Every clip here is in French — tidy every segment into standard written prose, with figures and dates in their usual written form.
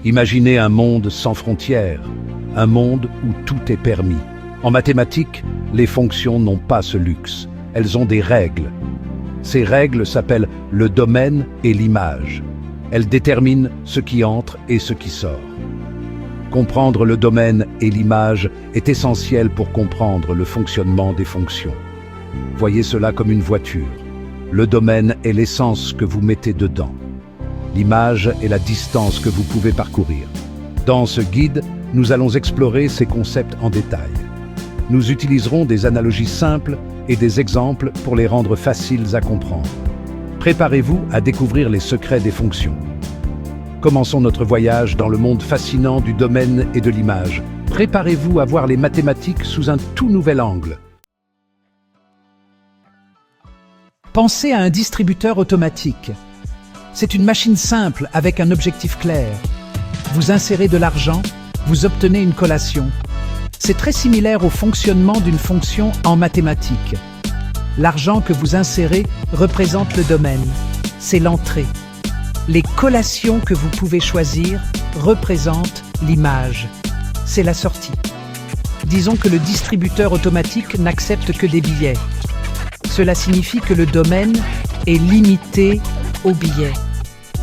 Imaginez un monde sans frontières, un monde où tout est permis. En mathématiques, les fonctions n'ont pas ce luxe. Elles ont des règles. Ces règles s'appellent le domaine et l'image. Elles déterminent ce qui entre et ce qui sort. Comprendre le domaine et l'image est essentiel pour comprendre le fonctionnement des fonctions. Voyez cela comme une voiture. Le domaine est l'essence que vous mettez dedans. L'image est la distance que vous pouvez parcourir. Dans ce guide, nous allons explorer ces concepts en détail. Nous utiliserons des analogies simples et des exemples pour les rendre faciles à comprendre. Préparez-vous à découvrir les secrets des fonctions. Commençons notre voyage dans le monde fascinant du domaine et de l'image. Préparez-vous à voir les mathématiques sous un tout nouvel angle. Pensez à un distributeur automatique. C'est une machine simple avec un objectif clair. Vous insérez de l'argent, vous obtenez une collation. C'est très similaire au fonctionnement d'une fonction en mathématiques. L'argent que vous insérez représente le domaine, c'est l'entrée. Les collations que vous pouvez choisir représentent l'image, c'est la sortie. Disons que le distributeur automatique n'accepte que des billets. Cela signifie que le domaine est limité aux billets.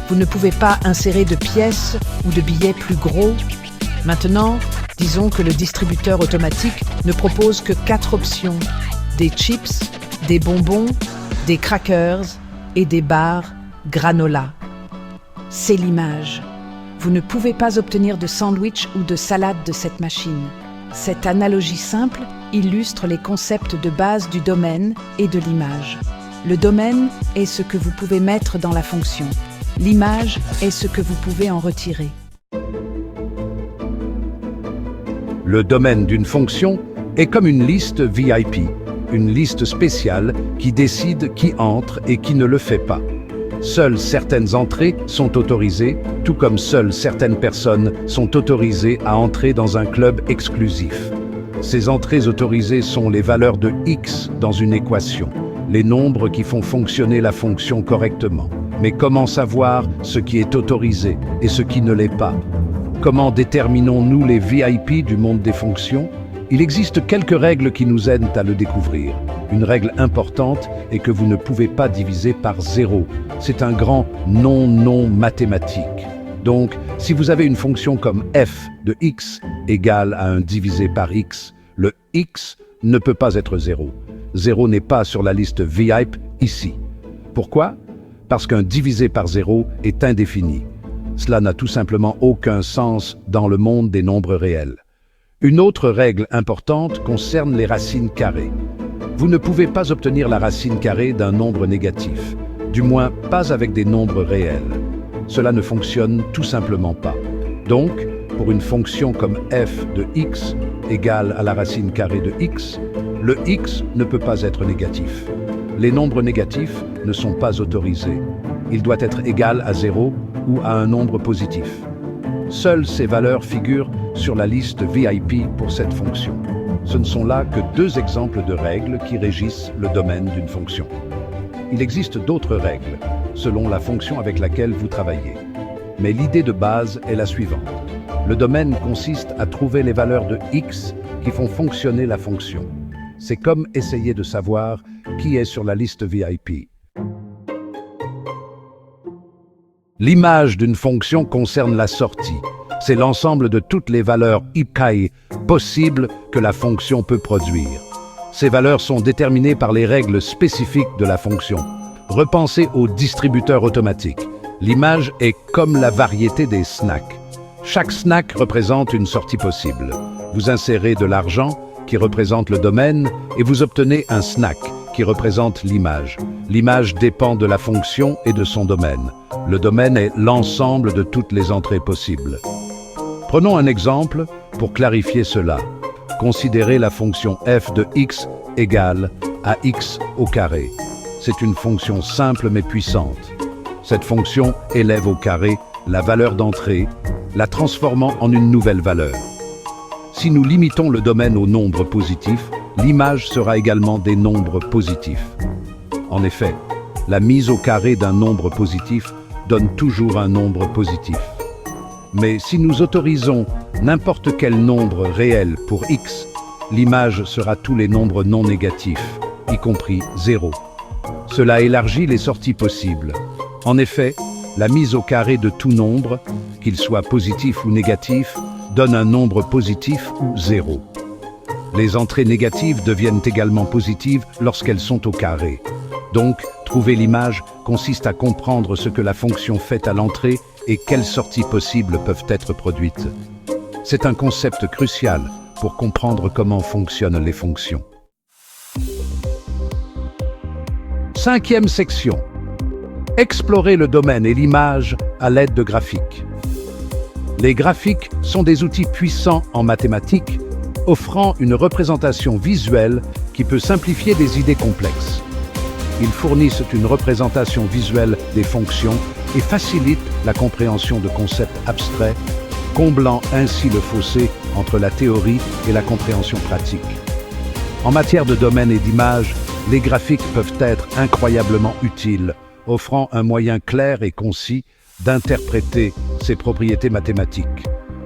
Vous ne pouvez pas insérer de pièces ou de billets plus gros. Maintenant, disons que le distributeur automatique ne propose que 4 options. Des chips, des bonbons, des crackers et des barres granola. C'est l'image. Vous ne pouvez pas obtenir de sandwich ou de salade de cette machine. Cette analogie simple illustre les concepts de base du domaine et de l'image. Le domaine est ce que vous pouvez mettre dans la fonction. L'image est ce que vous pouvez en retirer. Le domaine d'une fonction est comme une liste VIP, une liste spéciale qui décide qui entre et qui ne le fait pas. Seules certaines entrées sont autorisées, tout comme seules certaines personnes sont autorisées à entrer dans un club exclusif. Ces entrées autorisées sont les valeurs de X dans une équation, les nombres qui font fonctionner la fonction correctement. Mais comment savoir ce qui est autorisé et ce qui ne l'est pas? Comment déterminons-nous les VIP du monde des fonctions? Il existe quelques règles qui nous aident à le découvrir. Une règle importante est que vous ne pouvez pas diviser par 0. C'est un grand non mathématique. Donc, si vous avez une fonction comme f de x égale à 1 divisé par x, le x ne peut pas être 0. 0 n'est pas sur la liste VIP ici. Pourquoi? Parce qu'un divisé par 0 est indéfini. Cela n'a tout simplement aucun sens dans le monde des nombres réels. Une autre règle importante concerne les racines carrées. Vous ne pouvez pas obtenir la racine carrée d'un nombre négatif, du moins pas avec des nombres réels. Cela ne fonctionne tout simplement pas. Donc, pour une fonction comme f de x égale à la racine carrée de x, le x ne peut pas être négatif. Les nombres négatifs ne sont pas autorisés. Il doit être égal à 0 ou à un nombre positif. Seules ces valeurs figurent sur la liste VIP pour cette fonction. Ce ne sont là que 2 exemples de règles qui régissent le domaine d'une fonction. Il existe d'autres règles, selon la fonction avec laquelle vous travaillez. Mais l'idée de base est la suivante. Le domaine consiste à trouver les valeurs de X qui font fonctionner la fonction. C'est comme essayer de savoir qui est sur la liste VIP. L'image d'une fonction concerne la sortie. C'est l'ensemble de toutes les valeurs IPKI possibles que la fonction peut produire. Ces valeurs sont déterminées par les règles spécifiques de la fonction. Repensez au distributeur automatique. L'image est comme la variété des snacks. Chaque snack représente une sortie possible. Vous insérez de l'argent, qui représente le domaine, et vous obtenez un snack, qui représente l'image. L'image dépend de la fonction et de son domaine. Le domaine est l'ensemble de toutes les entrées possibles. Prenons un exemple pour clarifier cela. Considérez la fonction f de x égale à x au carré. C'est une fonction simple mais puissante. Cette fonction élève au carré la valeur d'entrée, la transformant en une nouvelle valeur. Si nous limitons le domaine aux nombres positifs, l'image sera également des nombres positifs. En effet, la mise au carré d'un nombre positif donne toujours un nombre positif. Mais si nous autorisons n'importe quel nombre réel pour x, l'image sera tous les nombres non négatifs, y compris 0. Cela élargit les sorties possibles. En effet, la mise au carré de tout nombre, qu'il soit positif ou négatif, donne un nombre positif ou 0. Les entrées négatives deviennent également positives lorsqu'elles sont au carré. Donc, trouver l'image consiste à comprendre ce que la fonction fait à l'entrée et quelles sorties possibles peuvent être produites. C'est un concept crucial pour comprendre comment fonctionnent les fonctions. 5e section. Explorer le domaine et l'image à l'aide de graphiques. Les graphiques sont des outils puissants en mathématiques, offrant une représentation visuelle qui peut simplifier des idées complexes. Ils fournissent une représentation visuelle des fonctions et facilitent la compréhension de concepts abstraits, comblant ainsi le fossé entre la théorie et la compréhension pratique. En matière de domaine et d'image, les graphiques peuvent être incroyablement utiles, offrant un moyen clair et concis d'interpréter ces propriétés mathématiques.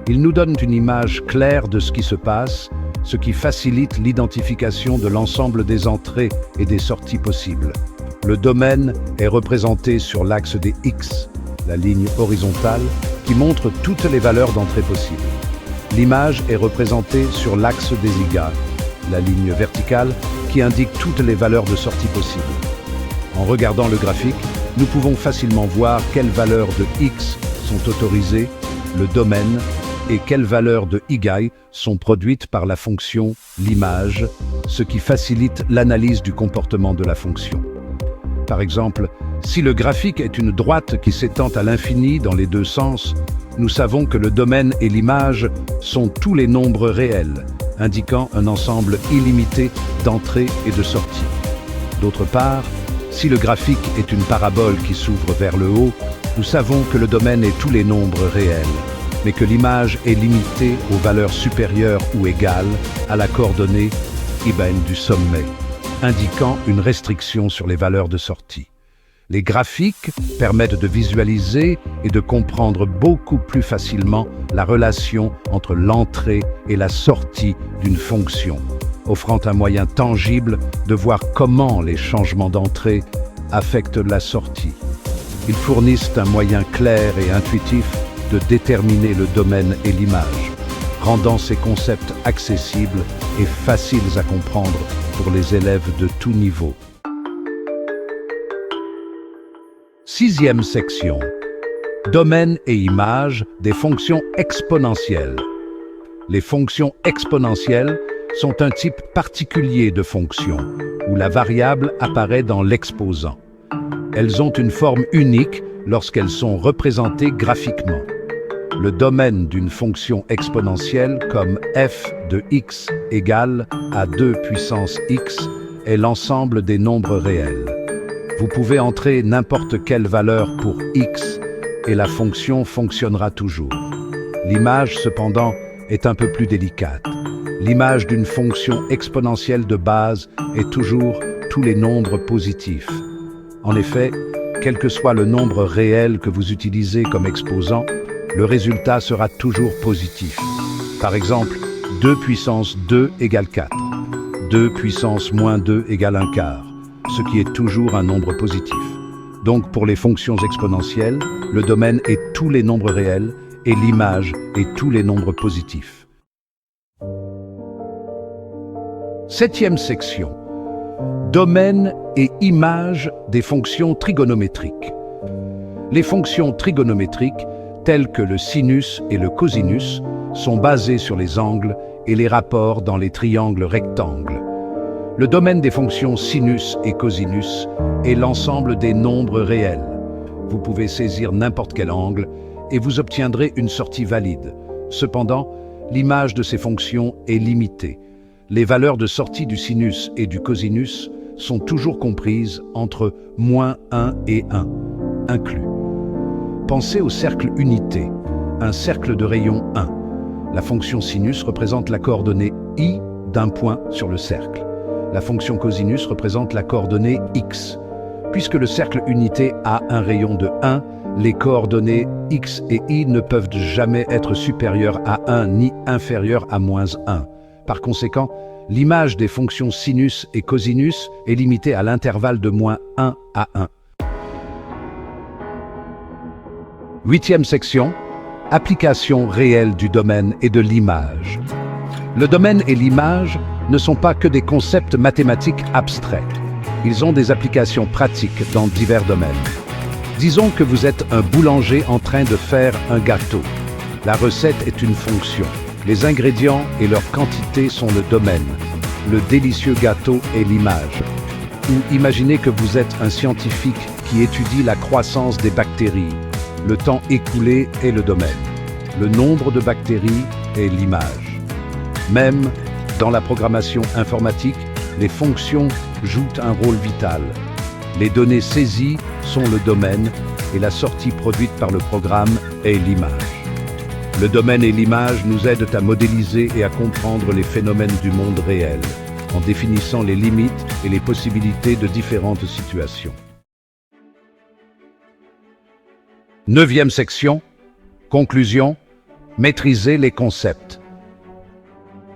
Ils nous donnent une image claire de ce qui se passe, ce qui facilite l'identification de l'ensemble des entrées et des sorties possibles. Le domaine est représenté sur l'axe des X, la ligne horizontale, qui montre toutes les valeurs d'entrée possibles. L'image est représentée sur l'axe des Y, la ligne verticale, qui indique toutes les valeurs de sortie possibles. En regardant le graphique, nous pouvons facilement voir quelles valeurs de X sont autorisées, le domaine, et quelles valeurs de Y sont produites par la fonction l'image, ce qui facilite l'analyse du comportement de la fonction. Par exemple, si le graphique est une droite qui s'étend à l'infini dans les deux sens, nous savons que le domaine et l'image sont tous les nombres réels, indiquant un ensemble illimité d'entrées et de sorties. D'autre part, si le graphique est une parabole qui s'ouvre vers le haut, nous savons que le domaine est tous les nombres réels, mais que l'image est limitée aux valeurs supérieures ou égales à la coordonnée IBN du sommet, indiquant une restriction sur les valeurs de sortie. Les graphiques permettent de visualiser et de comprendre beaucoup plus facilement la relation entre l'entrée et la sortie d'une fonction, offrant un moyen tangible de voir comment les changements d'entrée affectent la sortie. Ils fournissent un moyen clair et intuitif de déterminer le domaine et l'image, rendant ces concepts accessibles et faciles à comprendre pour les élèves de tout niveau. 6e section. Domaine et image des fonctions exponentielles. Les fonctions exponentielles sont un type particulier de fonction, où la variable apparaît dans l'exposant. Elles ont une forme unique lorsqu'elles sont représentées graphiquement. Le domaine d'une fonction exponentielle comme f de x égale à 2 puissance x est l'ensemble des nombres réels. Vous pouvez entrer n'importe quelle valeur pour x et la fonction fonctionnera toujours. L'image, cependant, est un peu plus délicate. L'image d'une fonction exponentielle de base est toujours tous les nombres positifs. En effet, quel que soit le nombre réel que vous utilisez comme exposant, le résultat sera toujours positif. Par exemple, 2 puissance 2 égale 4. 2 puissance moins 2 égale 1 quart, ce qui est toujours un nombre positif. Donc pour les fonctions exponentielles, le domaine est tous les nombres réels et l'image est tous les nombres positifs. 7e section. Domaine et image des fonctions trigonométriques. Les fonctions trigonométriques, telles que le sinus et le cosinus, sont basées sur les angles et les rapports dans les triangles rectangles. Le domaine des fonctions sinus et cosinus est l'ensemble des nombres réels. Vous pouvez saisir n'importe quel angle et vous obtiendrez une sortie valide. Cependant, l'image de ces fonctions est limitée. Les valeurs de sortie du sinus et du cosinus sont toujours comprises entre -1 et 1, inclus. Pensez au cercle unité, un cercle de rayon 1. La fonction sinus représente la coordonnée i d'un point sur le cercle. La fonction cosinus représente la coordonnée x. Puisque le cercle unité a un rayon de 1, Les coordonnées x et y ne peuvent jamais être supérieures à 1 ni inférieures à -1. Par conséquent, l'image des fonctions sinus et cosinus est limitée à l'intervalle de -1 à 1. Huitième section, application réelle du domaine et de l'image. Le domaine et l'image ne sont pas que des concepts mathématiques abstraits. Ils ont des applications pratiques dans divers domaines. Disons que vous êtes un boulanger en train de faire un gâteau. La recette est une fonction. Les ingrédients et leur quantité sont le domaine. Le délicieux gâteau est l'image. Ou imaginez que vous êtes un scientifique qui étudie la croissance des bactéries. Le temps écoulé est le domaine. Le nombre de bactéries est l'image. Même dans la programmation informatique, les fonctions jouent un rôle vital. Les données saisies sont le domaine et la sortie produite par le programme est l'image. Le domaine et l'image nous aident à modéliser et à comprendre les phénomènes du monde réel, en définissant les limites et les possibilités de différentes situations. Neuvième section, conclusion, maîtriser les concepts.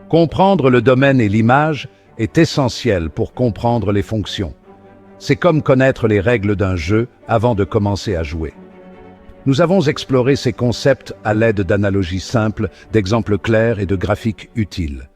Comprendre le domaine et l'image est essentiel pour comprendre les fonctions. C'est comme connaître les règles d'un jeu avant de commencer à jouer. Nous avons exploré ces concepts à l'aide d'analogies simples, d'exemples clairs et de graphiques utiles.